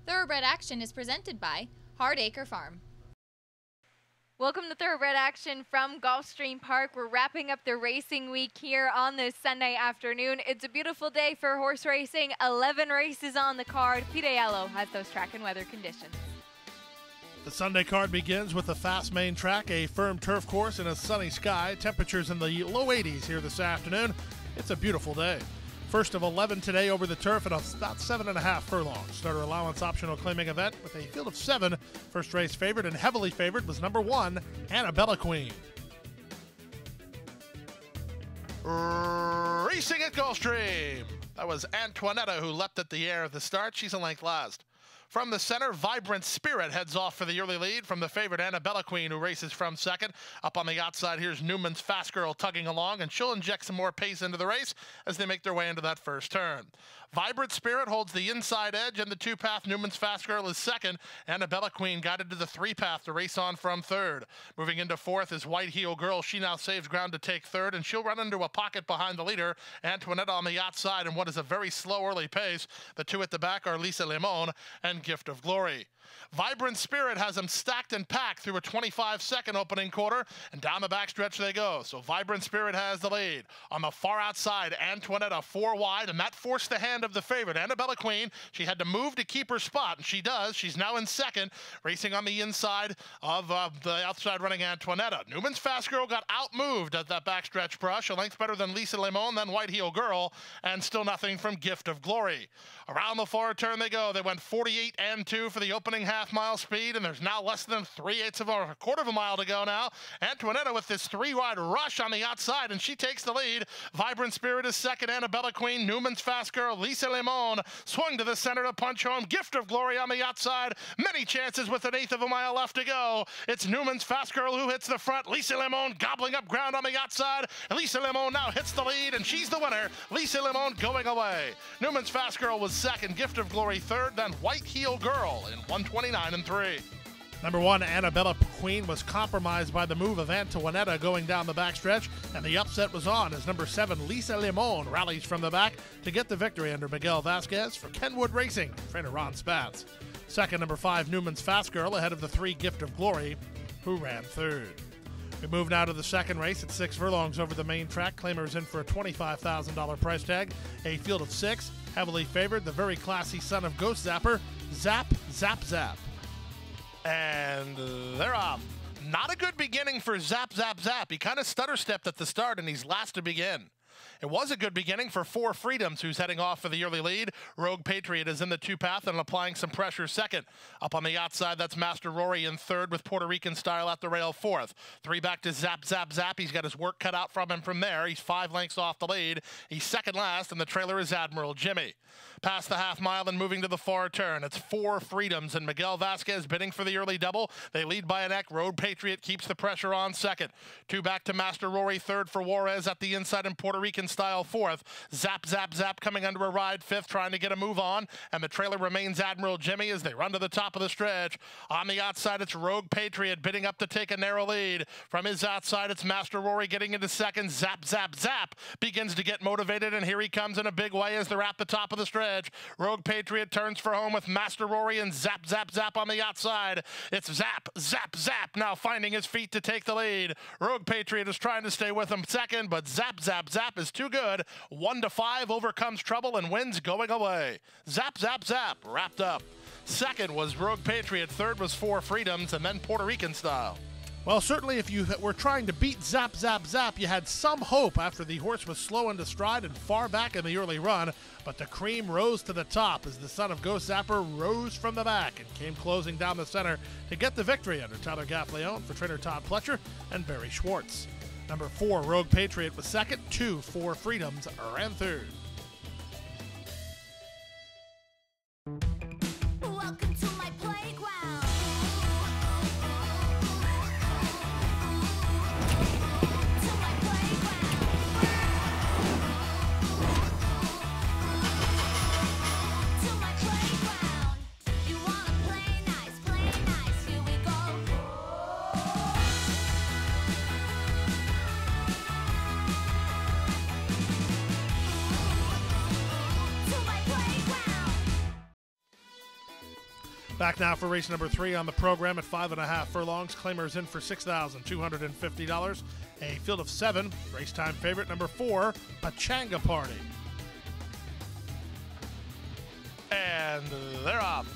Thoroughbred Action is presented by Hardacre Farm. Welcome to Thoroughbred Action from Gulfstream Park. We're wrapping up the racing week here on this Sunday afternoon. It's a beautiful day for horse racing. 11 races on the card. Pete Aiello has those track and weather conditions. The Sunday card begins with a fast main track, a firm turf course, and a sunny sky. Temperatures in the low 80s here this afternoon. It's a beautiful day. First of 11 today over the turf at about 7.5 furlongs. Starter allowance optional claiming event with a field of 7. First race favorite and heavily favored was number 1, Annabella Queen. Racing at Gulfstream. That was Antoinetta who leapt at the air at the start. She's a length last. From the center, Vibrant Spirit heads off for the early lead from the favorite Annabella Queen, who races from second. Up on the outside, here's Newman's Fast Girl tugging along, and she'll inject some more pace into the race as they make their way into that first turn. Vibrant Spirit holds the inside edge, and the 2-path Newman's Fast Girl is second. Annabella Queen guided to the 3-path to race on from third. Moving into fourth is White Heel Girl. She now saves ground to take third, and she'll run into a pocket behind the leader, Antoinette, on the outside in what is a very slow early pace. The two at the back are Lisa Limon and Gift of Glory. Vibrant Spirit has them stacked and packed through a 25-second opening quarter, and down the backstretch they go. So Vibrant Spirit has the lead. On the far outside, Antoinetta 4 wide, and that forced the hand of the favorite, Annabella Queen. She had to move to keep her spot, and she does. She's now in second, racing on the inside of the outside running Antoinetta. Newman's Fast Girl got outmoved at that backstretch brush, a length better than Lisa Limon, then White Heel Girl, and still nothing from Gift of Glory. Around the far turn they go. They went 48 and 2 for the opening half-mile speed, and there's now less than 3/8 of a quarter of a mile to go now. Antoinetta with this 3-wide rush on the outside, and she takes the lead. Vibrant Spirit is second. Annabella Queen, Newman's Fast Girl, Lisa Limon swung to the center to punch home. Gift of Glory on the outside. Many chances with 1/8 of a mile left to go. It's Newman's Fast Girl who hits the front. Lisa Limon gobbling up ground on the outside. And Lisa Limon now hits the lead, and she's the winner. Lisa Limon going away. Newman's Fast Girl was second. Gift of Glory third. Then White Heel Girl in 1:29 and 3. Number 1, Annabella Queen, was compromised by the move of Antoinetta going down the backstretch, and the upset was on as number 7, Lisa Limon, rallies from the back to get the victory under Miguel Vasquez for Kenwood Racing, trainer Ron Spatz. Second, number 5, Newman's Fast Girl, ahead of the 3, Gift of Glory, who ran third. We move now to the second race at 6 furlongs over the main track. Claimers in for a $25,000 price tag. A field of 6, heavily favored, the very classy son of Ghost Zapper, Zap, Zap, Zap. And they're off. Not a good beginning for Zap, Zap, Zap. He kind of stutter-stepped at the start, and he's last to begin. It was a good beginning for 4 Freedoms, who's heading off for the early lead. Rogue Patriot is in the 2-path and applying some pressure second. Up on the outside, that's Master Rory in third with Puerto Rican Style at the rail fourth. 3 back to Zap, Zap, Zap. He's got his work cut out from him from there. He's 5 lengths off the lead. He's second last, and the trailer is Admiral Jimmy. Past the half mile and moving to the far turn. It's 4 Freedoms, and Miguel Vasquez bidding for the early double. They lead by a neck. Rogue Patriot keeps the pressure on second. 2 back to Master Rory, third for Juarez at the inside, and Puerto Rican Style fourth. Zap, Zap, Zap coming under a ride fifth, trying to get a move on, and the trailer remains Admiral Jimmy as they run to the top of the stretch. On the outside, it's Rogue Patriot bidding up to take a narrow lead. From his outside, it's Master Rory getting into second. Zap, Zap, Zap begins to get motivated, and here he comes in a big way as they're at the top of the stretch. Rogue Patriot turns for home with Master Rory and Zap, Zap, Zap on the outside. It's Zap, Zap, Zap now finding his feet to take the lead. Rogue Patriot is trying to stay with him second, but Zap, Zap, Zap is too good. 1-5 overcomes trouble and wins going away. Zap, Zap, Zap wrapped up. Second was Rogue Patriot. Third was 4 Freedoms, and then Puerto Rican Style. Well, certainly if you were trying to beat Zap, Zap, Zap, you had some hope after the horse was slow into stride and far back in the early run, but the cream rose to the top as the son of Ghost Zapper rose from the back and came closing down the center to get the victory under Tyler Gaffleone for trainer Todd Pletcher and Barry Schwartz. Number 4, Rogue Patriot was second. 2, 4 Freedoms ran third. Welcome to my playground. Back now for race number 3 on the program at 5.5 furlongs. Claimers in for $6,250. A field of 7. Race time favorite number 4, Pachanga Party. And they're off.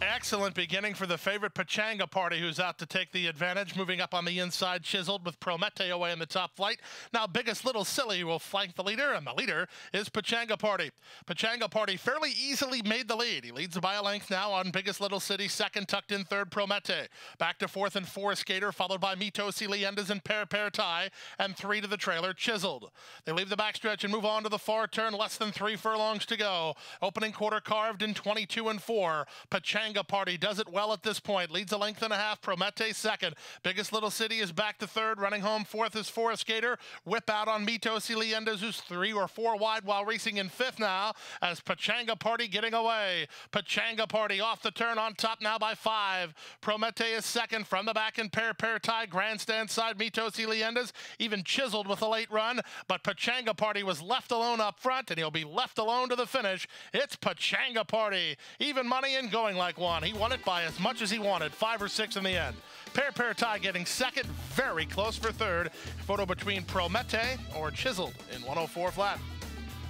Excellent beginning for the favorite Pachanga Party, who's out to take the advantage. Moving up on the inside, Chiseled with Promete away in the top flight. Now Biggest Little Silly will flank the leader, and the leader is Pachanga Party. Pachanga Party fairly easily made the lead. He leads by a length now on Biggest Little City. Second, tucked in third, Promete. Back to fourth and 4, Skater, followed by Mitosi Leyendas and Pair Tie, and 3 to the trailer, Chiseled. They leave the backstretch and move on to the far turn. Less than 3 furlongs to go. Opening quarter carved in 22 and 4. Pachanga Party does it well at this point. Leads a length and a half. Promete second. Biggest Little City is back to third. Running home fourth is Forest Skater. Whip out on Mitosi Leyendas, who's 3 or 4 wide while racing in fifth now, as Pachanga Party getting away. Pachanga Party off the turn on top now by 5. Promete is second. From the back in Pair Tie. Grandstand side Mitosi Leyendas. Even Chiseled with a late run. But Pachanga Party was left alone up front, and he'll be left alone to the finish. It's Pachanga Party. Even money and going like one. He won it by as much as he wanted, 5 or 6 in the end. Pair Tie getting second, very close for third. Photo between Promete or Chiseled in 104 flat.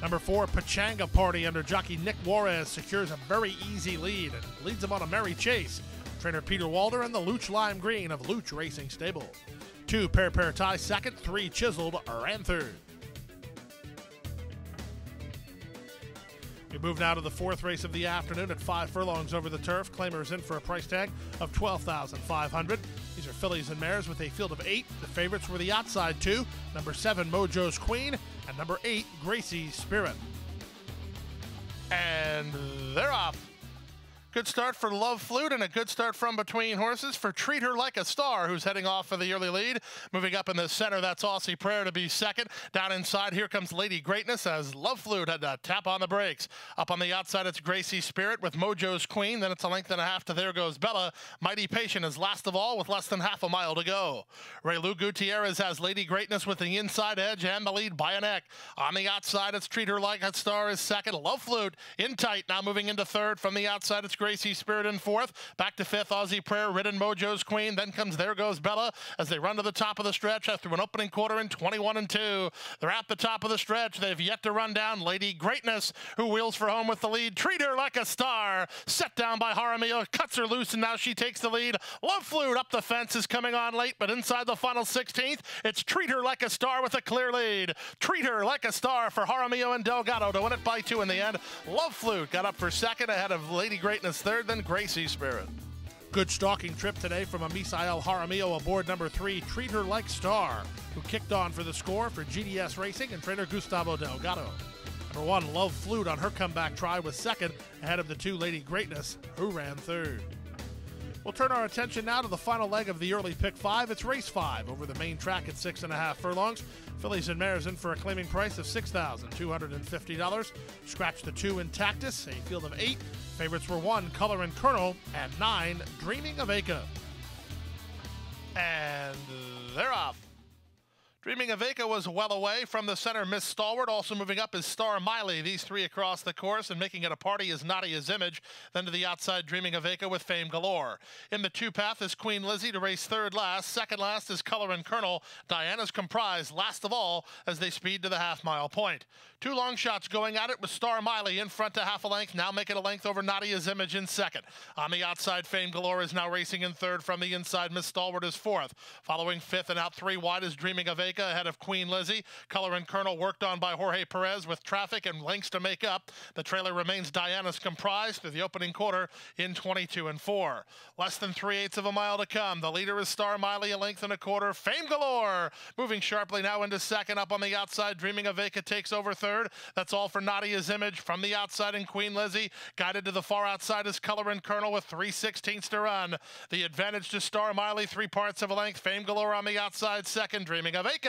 Number 4, Pachanga Party under jockey Nick Juarez secures a very easy lead and leads him on a merry chase. Trainer Peter Walder and the Luch Lime Green of Luch Racing Stable. 2, Pair Tie second, 3, Chiseled ran third. We move now to the 4th race of the afternoon at 5 furlongs over the turf. Claimers in for a price tag of $12,500. These are fillies and mares with a field of 8. The favorites were the outside 2, number 7, Mojo's Queen, and number 8, Gracie's Spirit. And they're off. Good start for Love Flute and a good start from between horses for Treat Her Like a Star, who's heading off for the early lead. Moving up in the center, that's Aussie Prayer to be second. Down inside, here comes Lady Greatness as Love Flute had to tap on the brakes. Up on the outside, it's Gracie's Spirit with Mojo's Queen. Then it's a length and a half to There Goes Bella. Mighty Patient is last of all with less than half a mile to go. Raylu Gutierrez has Lady Greatness with the inside edge and the lead by a neck. On the outside, it's Treat Her Like a Star is second. Love Flute in tight, now moving into third. From the outside, it's Gracie's Spirit in fourth. Back to fifth, Aussie Prayer, ridden Mojo's Queen. Then comes There Goes Bella as they run to the top of the stretch after an opening quarter in 21 and 2. They're at the top of the stretch. They've yet to run down Lady Greatness, who wheels for home with the lead. Treat Her Like a Star, set down by Jaramillo, cuts her loose, and now she takes the lead. Love Flute up the fence is coming on late, but inside the final 16th, it's Treat Her Like a Star with a clear lead. Treat Her Like a Star for Jaramillo and Delgado to win it by 2 in the end. Love Flute got up for second ahead of Lady Greatness third, then Gracie's Spirit. Good stalking trip today from Misael Jaramillo aboard number 3, Treat Her Like Star, who kicked on for the score for GDS Racing and trainer Gustavo Delgado. Number 1, Love Flute on her comeback try was second ahead of the 2, Lady Greatness, who ran third. We'll turn our attention now to the final leg of the early pick 5. It's race 5 over the main track at 6.5 furlongs. Fillies and mares in for a claiming price of $6,250. Scratch the 2 Intactus, a field of 8. Favorites were 1, Color and Colonel, and 9, Dreaming of Aka. And they're off. Dreaming of Aka was well away from the center. Miss Stalwart also moving up is Star Miley. These 3 across the course and making it a party is Nadia's Image. Then to the outside, Dreaming of Aka with Fame Galore. In the 2 path is Queen Lizzie to race third last. Second last is Color and Colonel. Diana's Comprise last of all as they speed to the half-mile point. 2 long shots going at it with Star Miley in front to half a length. Now making a length over Nadia's Image in second. On the outside, Fame Galore is now racing in third. From the inside, Miss Stalwart is fourth. Following fifth and out 3 wide is Dreaming of Aka ahead of Queen Lizzie. Color and Colonel worked on by Jorge Perez with traffic and lengths to make up. The trailer remains Diana's Comprise through the opening quarter in 22 and 4. Less than 3/8 of a mile to come. The leader is Star Miley, a length and a quarter. Fame Galore moving sharply now into second. Up on the outside, Dreaming of Aka takes over third. That's all for Nadia's Image. From the outside in Queen Lizzie, guided to the far outside is Color and Colonel with 3/16 to run. The advantage to Star Miley, 3 parts of a length. Fame Galore on the outside second. Dreaming of Aka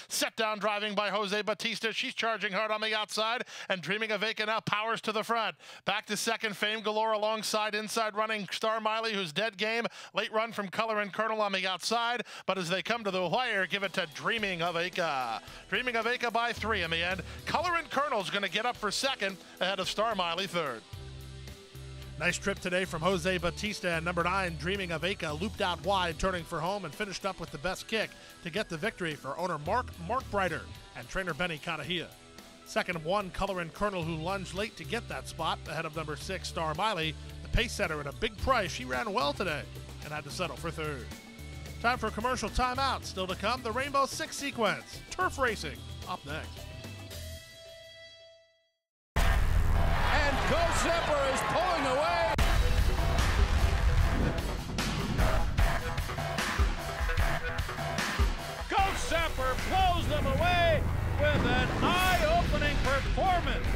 set down driving by Jose Batista. She's charging hard on the outside, and Dreaming of Aka now powers to the front. Back to second, Fame Galore alongside inside running Star Miley, who's dead game. Late run from Color and Colonel on the outside, but as they come to the wire, give it to Dreaming of Aka. Dreaming of Aka by 3 in the end. Color and Colonel's going to get up for second ahead of Star Miley third. Nice trip today from Jose Batista and number 9, Dreaming of Aca, looped out wide, turning for home, and finished up with the best kick to get the victory for owner Mark Breiter and trainer Benny Katahia. Second of 1, Color and Colonel, who lunged late to get that spot ahead of number 6, Star Miley. The pace setter at a big price. She ran well today and had to settle for third. Time for a commercial timeout. Still to come, the Rainbow Six sequence. Turf racing up next. And Gulfstream is pulling away. Gulfstream blows them away with an eye-opening performance.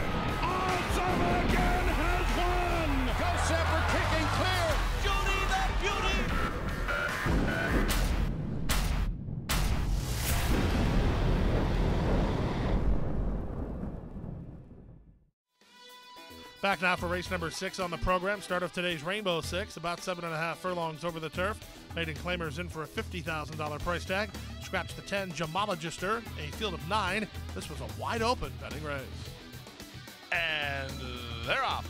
Awesome again has won. Gulfstream kicking clear. Judy the Beauty. Back now for race number 6 on the program. Start of today's Rainbow Six, about 7.5 furlongs over the turf. Maiden claimers in for a $50,000 price tag. Scratch the 10, Gemologister, a field of 9. This was a wide open betting race. And they're off.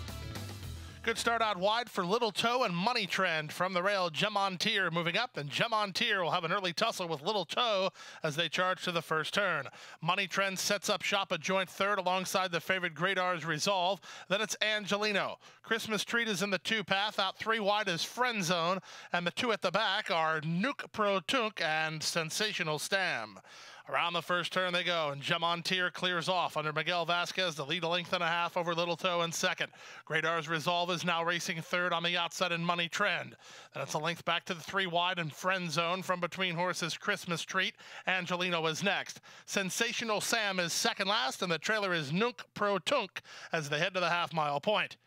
Good start out wide for Little Toe and Money Trend from the rail. Gemontier moving up, and Gemontier will have an early tussle with Little Toe as they charge to the first turn. Money Trend sets up shop at joint third alongside the favorite Great R's Resolve. Then it's Angelino. Christmas Treat is in the 2 path. Out 3 wide is Friend Zone, and the 2 at the back are Nuke Pro Tunk and Sensational Stam. Around the first turn they go, and Gemontier clears off under Miguel Vasquez to lead a length and a half over Little Toe in second. Great R's Resolve is now racing third on the outside in Money Trend. Then it's a length back to the 3 wide and Friend Zone from between horses Christmas Treat. Angelino is next. Sensational Sam is second last, and the trailer is Nunk Pro Tunk as they head to the half-mile point.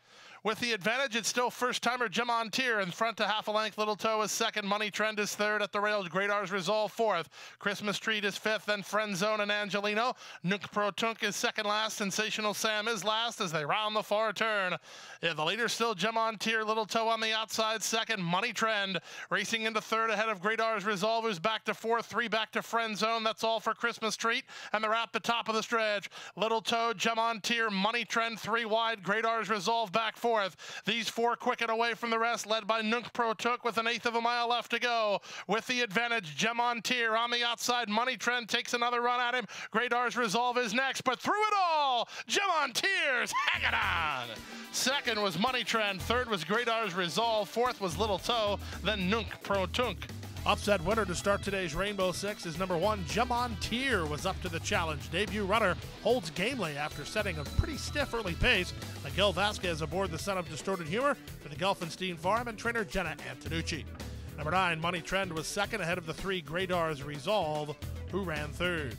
With the advantage, it's still first-timer Gemontier in front to half a length. Little Toe is second. Money Trend is third at the rails. Great R's Resolve fourth. Christmas Treat is fifth. Then Friend Zone and Angelino. Nunk Pro Tunk is second last. Sensational Sam is last as they round the far turn. Yeah, the leader still Gemontier. Little Toe on the outside second. Money Trend racing into third ahead of Great R's Resolve, who's back to fourth. 3 back to Friend Zone. That's all for Christmas Treat. And they're at the top of the stretch. Little Toe, Gemontier, Money Trend 3 wide. Great R's Resolve back fourth. These 4 quicken away from the rest, led by Nunk Pro Tunk with 1/8 of a mile left to go. With the advantage, Gemontier on the outside. Money Trend takes another run at him. Great R's Resolve is next, but through it all, Gemontier's hanging on. Second was Money Trend. Third was Great R's Resolve. Fourth was Little Toe, then Nunk Pro Tunk. Upset winner to start today's Rainbow Six is number 1, Gemontier was up to the challenge. Debut runner holds gamely after setting a pretty stiff early pace. Miguel Vasquez aboard the Son of Distorted Humor for the Gelfenstein Farm and trainer Jenna Antonucci. Number 9, Money Trend was second ahead of the 3 Great R's Resolve, who ran third.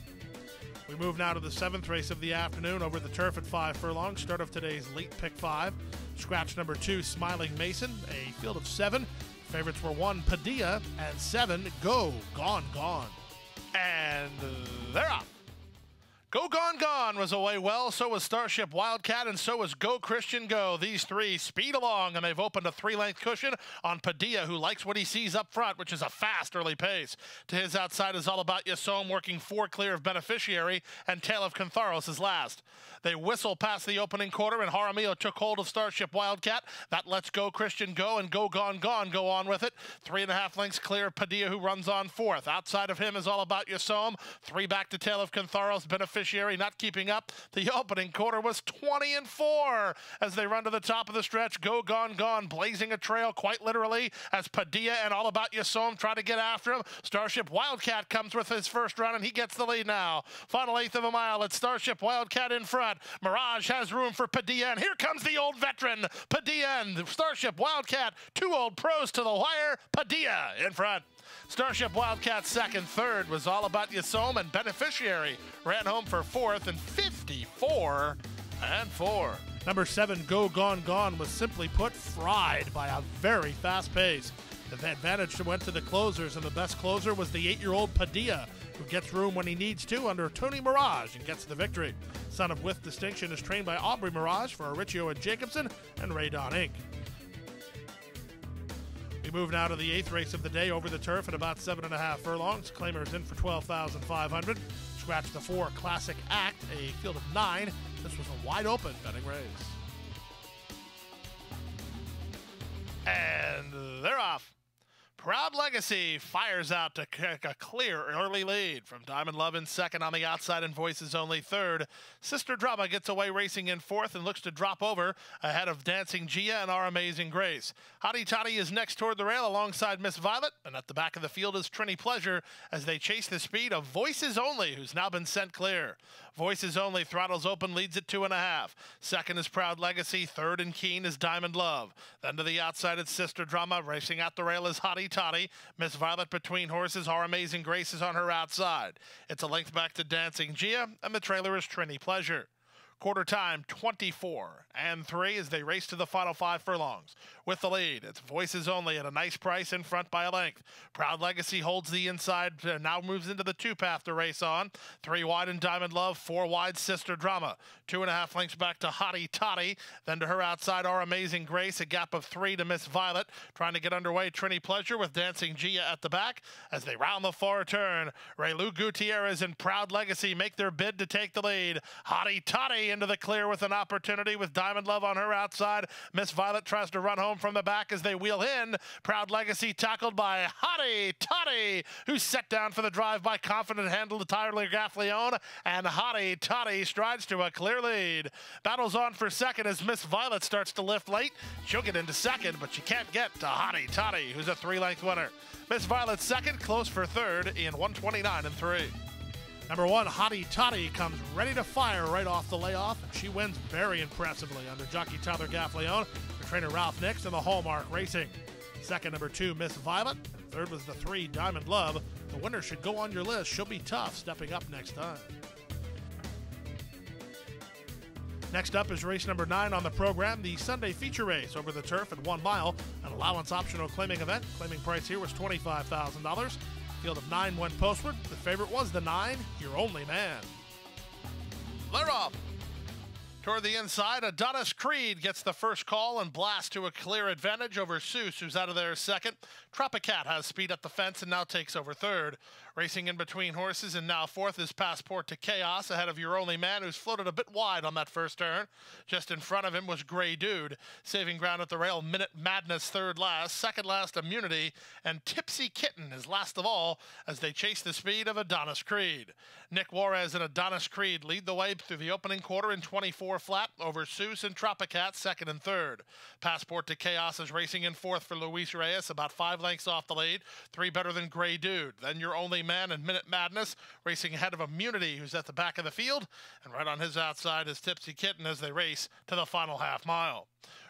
We move now to the 7th race of the afternoon over the turf at 5 furlongs. Start of today's late pick 5. Scratch number 2, Smiling Mason, a field of 7. Favorites were 1, Padilla, and 7, Go, Gone, Gone. And they're off. Go, Gone, Gone was away well, so was Starship Wildcat, and so was Go, Christian, Go. These 3 speed along, and they've opened a 3-length cushion on Padilla, who likes what he sees up front, which is a fast early pace. To his outside is All About Yasom, working 4 clear of Beneficiary, and Tale of Cantharos is last. They whistle past the opening quarter, and Jaramillo took hold of Starship Wildcat. That lets Go, Christian, Go, and Go, Gone, Gone go on with it. 3.5 lengths clear of Padilla, who runs on 4th. Outside of him is All About Yasom. 3 back to Tale of Cantharos, Beneficiary not keeping up. The opening quarter was 20-4 as they run to the top of the stretch. Go, Gone, Gone, blazing a trail quite literally as Padilla and All About Yasom try to get after him. Starship Wildcat comes with his first run, and he gets the lead now. Final 1/8 of a mile. It's Starship Wildcat in front. Mirage has room for Padilla, and here comes the old veteran. Padilla and Starship Wildcat, 2 old pros to the wire. Padilla in front. Starship Wildcat second. Third was All About Yasom, and Beneficiary ran home for 4th and 54-4. Number 7, Go, Gone, Gone was simply put fried by a very fast pace. The advantage went to the closers, and the best closer was the 8-year-old Padilla, who gets room when he needs to under Tony Mirage and gets the victory. Son of With Distinction is trained by Aubrey Mirage for Aricio and Jacobson and Ray Don Inc. We move now to the 8th race of the day over the turf at about 7.5 furlongs. Claimers in for $12,500. Scratch the 4, Classic Act, a field of 9. This was a wide open betting race. Proud Legacy fires out to kick a clear early lead from Diamond Love in second on the outside and Voices Only third. Sister Drama gets away racing in fourth and looks to drop over ahead of Dancing Gia and Our Amazing Grace. Hottie Toddy is next toward the rail alongside Miss Violet, and at the back of the field is Trini Pleasure as they chase the speed of Voices Only, who's now been sent clear. Voices Only throttles open, leads at 2.5. Second is Proud Legacy. Third and keen is Diamond Love. Then to the outside it's Sister Drama. Racing at the rail is Hottie Toddy. Miss Violet between horses. Our Amazing Grace is on her outside. It's a length back to Dancing Gia, and the trailer is Trini Pleasure. Quarter time, 24-3 as they race to the final 5 furlongs. With the lead, it's Voices Only at a nice price in front by a length. Proud Legacy holds the inside, now moves into the 2-path to race on. 3 wide in Diamond Love, 4 wide Sister Drama. 2.5 lengths back to Hottie Toddy. Then to her outside, Our Amazing Grace, a gap of 3 to Miss Violet. Trying to get underway, Trini Pleasure with Dancing Gia at the back. As they round the far turn, Raylu Gutierrez and Proud Legacy make their bid to take the lead. Hottie Toddy into the clear with an opportunity with Diamond Love on her outside. Miss Violet tries to run home from the back as they wheel in. Proud Legacy tackled by Hottie Toddy, who's set down for the drive by confident handle to Tyler Gaffleone, and Hottie Toddy strides to a clear lead. Battles on for second as Miss Violet starts to lift late. She'll get into second, but she can't get to Hottie Toddy, who's a 3-length winner. Miss Violet second, close for third in 129-3. Number 1, Hottie Toddy, comes ready to fire right off the layoff, and she wins very impressively under jockey Tyler Gaffleone, her trainer Ralph Nix, and the Hallmark Racing. Second, number 2, Miss Violet, and third was the 3, Diamond Love. The winner should go on your list. She'll be tough stepping up next time. Next up is race number 9 on the program, the Sunday feature race over the turf at 1 mile, an allowance optional claiming event. Claiming price here was $25,000. Field of 9 went postward. The favorite was the 9, Your Only Man. They're up. Toward the inside, Adonis Creed gets the first call and blasts to a clear advantage over Seuss, who's out of there second. Tropicat has speed up the fence and now takes over third. Racing in between horses and now fourth is Passport to Chaos ahead of Your Only Man, who's floated a bit wide on that first turn. Just in front of him was Grey Dude. Saving ground at the rail, Minute Madness third last. Second last, Immunity. And Tipsy Kitten is last of all as they chase the speed of Adonis Creed. Nick Juarez and Adonis Creed lead the way through the opening quarter in 24 flat over Seuss and Tropicat second and third. Passport to Chaos is racing in fourth for Luis Reyes, about 5 lengths off the lead. 3 better than Grey Dude. Then Your Only Man and Minute Madness racing ahead of Immunity, who's at the back of the field. And right on his outside is Tipsy Kitten as they race to the final half mile.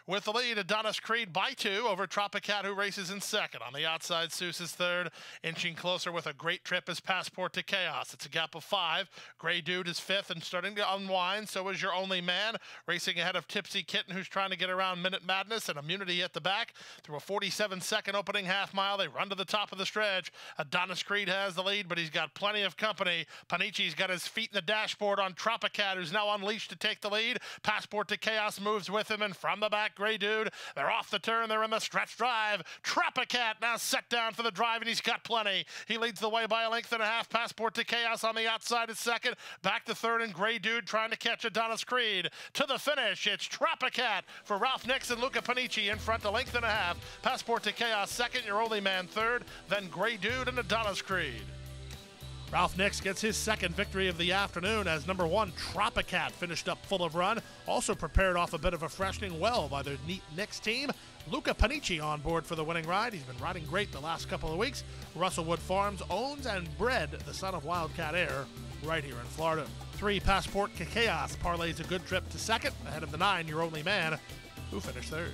With the lead, Adonis Creed by 2 over Tropicat, who races in second. On the outside, Seuss is third. Inching closer with a great trip is Passport to Chaos. It's a gap of 5. Grey Dude is fifth and starting to unwind. So is Your Only Man, racing ahead of Tipsy Kitten, who's trying to get around Minute Madness, and Immunity at the back. Through a 47-second opening half mile, they run to the top of the stretch. Adonis Creed has the lead, but he's got plenty of company. Panici's got his feet in the dashboard on Tropicat, who's now unleashed to take the lead. Passport to Chaos moves with him, and from the back, Grey Dude. They're off the turn. They're in the stretch drive. Tropicat now set down for the drive, and he's got plenty. He leads the way by a length and a half. Passport to Chaos on the outside is second. Back to third, and Grey Dude trying to catch Adonis Creed. To the finish, it's Tropicat for Ralph Nix and Luca Panici in front, a length and a half. Passport to Chaos second, Your Only Man third, then Grey Dude and Adonis Creed. Ralph Nix gets his second victory of the afternoon as number 1, Tropicat, finished up full of run. Also prepared off a bit of a freshening well by the neat Nix team. Luca Panici on board for the winning ride. He's been riding great the last couple of weeks. Russellwood Farms owns and bred the son of Wildcat Air right here in Florida. 3, Passport to Chaos parlays a good trip to second ahead of the 9, Your Only Man, who finished third.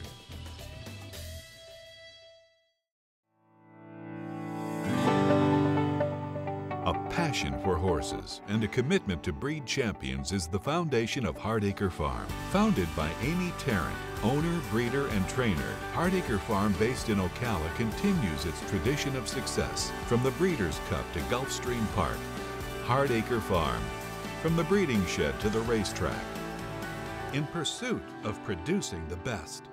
A passion for horses and a commitment to breed champions is the foundation of Hardacre Farm. Founded by Amy Tarrant, owner, breeder, and trainer, Hardacre Farm, based in Ocala, continues its tradition of success. From the Breeders' Cup to Gulfstream Park, Hardacre Farm. From the breeding shed to the racetrack. In pursuit of producing the best.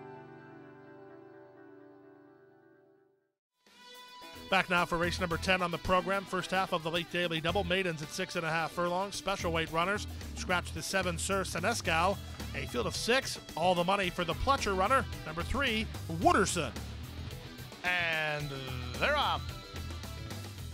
Back now for race number 10 on the program. First half of the late daily double. Maidens at 6.5 furlongs. Special weight runners. Scratch the 7, Sir Senescal. A field of 6. All the money for the Pletcher runner. Number 3, Wooderson. And And they're off.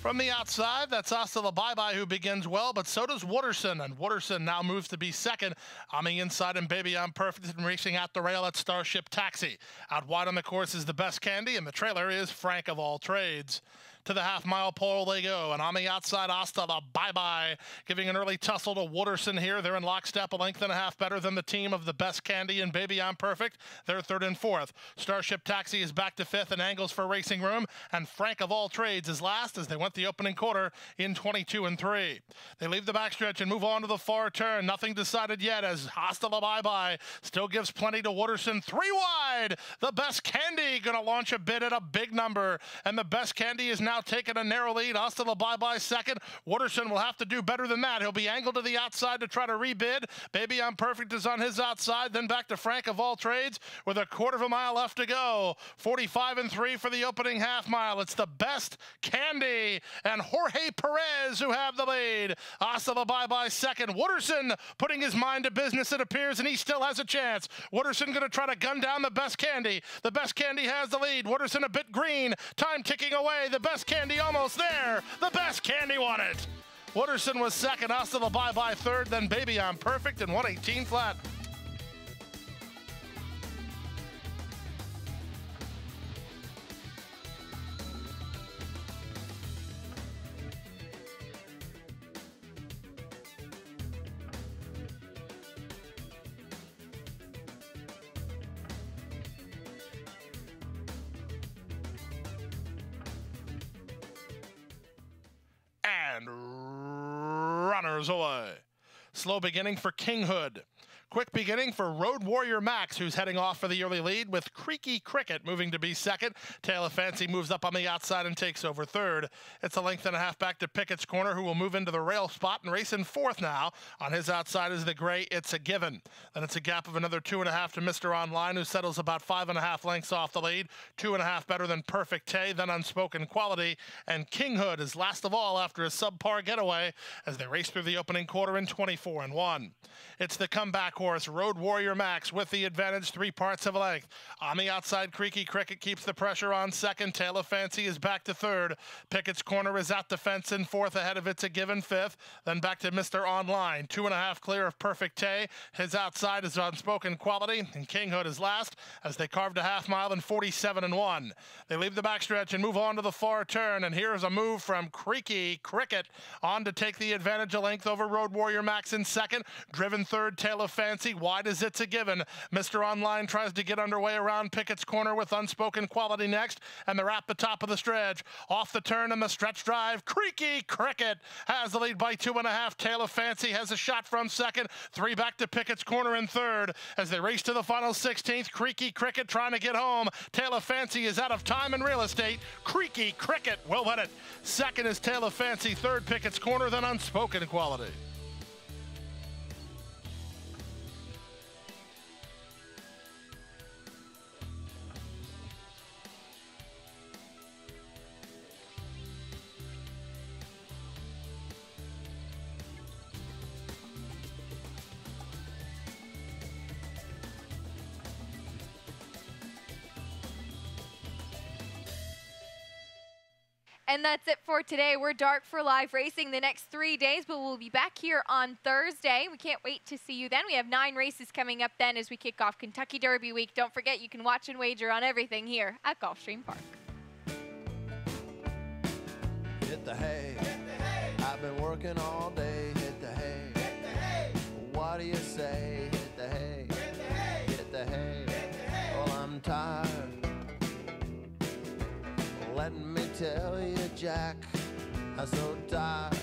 From the outside, that's Hasta La Bye Bye, who begins well, but so does Wooderson, and Wooderson now moves to be second. On the inside, and Baby I'm Perfect, and racing at the rail at Starship Taxi. Out wide on the course is the Best Candy, and the trailer is Frank of All Trades. To the half-mile pole they go, and on the outside, Hasta La Bye Bye, giving an early tussle to Wooderson here. They're in lockstep, a length and a half better than the team of the Best Candy and Baby I'm Perfect. They're third and fourth. Starship Taxi is back to fifth and angles for Racing Room, and Frank of All Trades is last as they went the opening quarter in 22 and 3. They leave the backstretch and move on to the far turn. Nothing decided yet as Hasta La Bye Bye still gives plenty to Wooderson. 3 wide. The Best Candy going to launch a bid at a big number, and the Best Candy is now taking a narrow lead. Hasta La Bye Bye second. Wooderson will have to do better than that. He'll be angled to the outside to try to rebid. Baby I'm Perfect is on his outside. Then back to Frank of All Trades with a quarter of a mile left to go. 45 and 3 for the opening half mile. It's the Best Candy and Jorge Perez who have the lead. Hasta La Bye Bye second. Wooderson putting his mind to business, it appears, and he still has a chance. Wooderson going to try to gun down the Best Candy. The Best Candy has the lead. Wooderson a bit green. Time ticking away. The Best Candy almost there. The Best Candy won it. Wooderson was second. Hasta La Bye Bye third. Then Baby I'm Perfect and 118 flat. And runners away. Slow beginning for King Hood. Quick beginning for Road Warrior Max, who's heading off for the early lead, with Creaky Cricket moving to be second. Tail of Fancy moves up on the outside and takes over third. It's a length and a half back to Pickett's Corner, who will move into the rail spot and race in fourth now. On his outside is the gray It's a Given. Then it's a gap of another 2.5 to Mr. Online, who settles about 5.5 lengths off the lead. 2.5 better than Perfect Tay, then Unspoken Quality. And King Hood is last of all after a subpar getaway as they race through the opening quarter in 24 and 1. It's the comeback horse, Road Warrior Max, with the advantage, 3 parts of a length. On the outside, Creaky Cricket keeps the pressure on second. Tail of Fancy is back to third. Pickett's Corner is at the fence in fourth, ahead of It's a Given fifth. Then back to Mr. Online, 2.5 clear of Perfect Tay. His outside is Unspoken Quality, and King Hood is last as they carved a half mile in 47 and 1. They leave the backstretch and move on to the far turn, and here's a move from Creaky Cricket on to take the advantage, a length over Road Warrior Max in second. Driven third, Tail of Fancy, wide as It's a Given. Mr. Online tries to get underway around Pickett's Corner with Unspoken Quality next, and they're at the top of the stretch. Off the turn and the stretch drive, Creaky Cricket has the lead by 2.5. Tail of Fancy has a shot from second. 3 back to Pickett's Corner in third. As they race to the final 16th, Creaky Cricket trying to get home. Tail of Fancy is out of time and real estate. Creaky Cricket will win it. Second is Tail of Fancy, third Pickett's Corner, then Unspoken Quality. And that's it for today. We're dark for live racing the next 3 days, but we'll be back here on Thursday. We can't wait to see you then. We have 9 races coming up then as we kick off Kentucky Derby week. Don't forget, you can watch and wager on everything here at Gulfstream Park. Hit the hay. I've been working all day. Hit the hay. What do you say? Hit the hay. Hit the hay. Well, I'm tired. Let me tell you, Jack, I'm so tired.